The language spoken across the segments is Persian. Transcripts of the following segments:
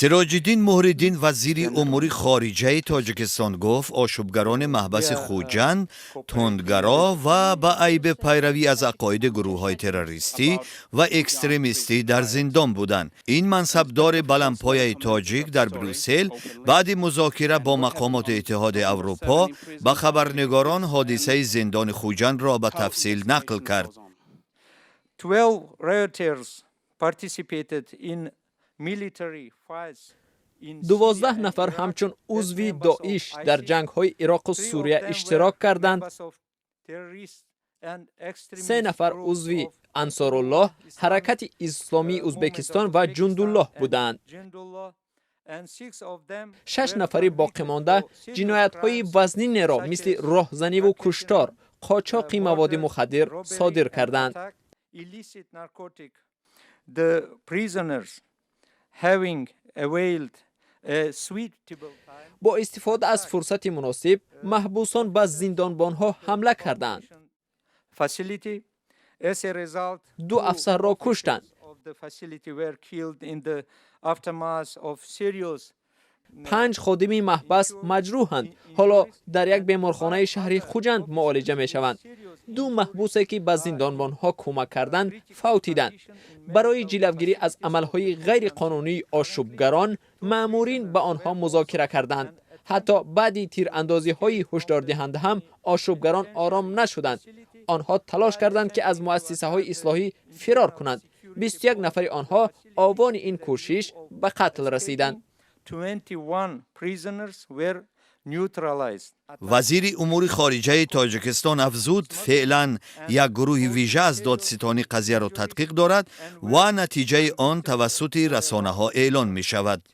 سراج‌الدین مهرالدین وزیر امور خارجه تاجیکستان گفت آشوبگران محبس خوجند تندگرا و با عیب پیروی از عقاید گروه‌های تروریستی و اکستریمیستی در زندان بودند. این منصبدار بلندپایه تاجیک در بروسل بعد مذاکره با مقامات اتحاد اروپا با خبرنگاران حادثه زندان خوجند را به تفصیل نقل کرد. 12 rioters participated in military fights. 12 نفر همچون عضوی داعش در جنگ‌های عراق و سوریه اشتراک کردند. 3 نفر عضوی انصارالله، حرکت اسلامی ازبکستان و جندالله بودند. 6 نفر باقی مانده جنایت‌های وزنی را مثل راهزنی و کشتار، قاچاق مواد مخدر صادر کردند. The prisoners having availed a suitable time با استفاده از فرصت مناسب محبوسان به زندانبانها حمله کردند. facility. As a result, 2 افسر را کشتند. of the facility were killed in the aftermath of serious 5 خادم محبس مجروحند. حالا در یک بیمارخانه شهری خوجند معالجه می شوند. 2 محبوسی که به زندانبانها کمک کردند فوتیدند. برای جلوگیری از عملهای غیر قانونی آشوبگران، مأمورین به آنها مذاکره کردند. حتی بعد تیراندازی های هشدار دهنده هم آشوبگران آرام نشدند. آنها تلاش کردند که از مؤسسه های اصلاحی فرار کنند. 21 نفر آنها آوان این کوشش به قتل رسیدند. 21 prisoners were neutralized. وزیر امور خارجه تاجیکستان افزود فعلا یک گروه ویژه از دادستانی قضیه را تدقیق دارد و نتیجه آن توسط رسانه ها اعلان می شود.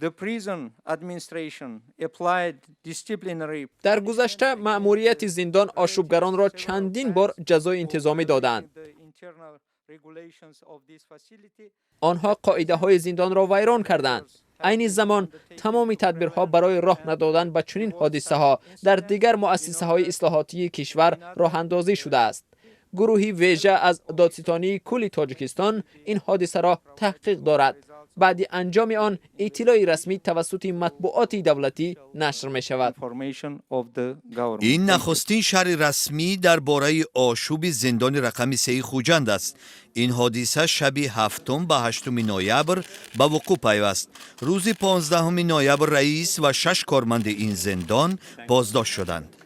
The prison administration applied disciplinary در گذشته مأموریت زندان آشوبگران را چندین بار جزای انتظامی دادند. the internal regulations of this facility. آنها قاعده های زندان را ویران کردند. عین زمان تمام تدبیرها برای راه ندادن به چنین حادثه ها در دیگر مؤسسه های اصلاحاتی کشور راه اندازی شده است. گروهی ویژه از دادستانی کل تاجیکستان این حادثه را تحقیق دارد. بعد انجام آن اطلاع رسمی توسط مطبوعات دولتی نشر می شود. Information of the government. این نخستین شرح رسمی درباره آشوب زندان رقم 3 خوجند است. این حادثه شب 7 به 8 نوامبر به وقوع پیوست. روز 15 نوامبر رئیس و 6 کارمند این زندان بازداشت شدند.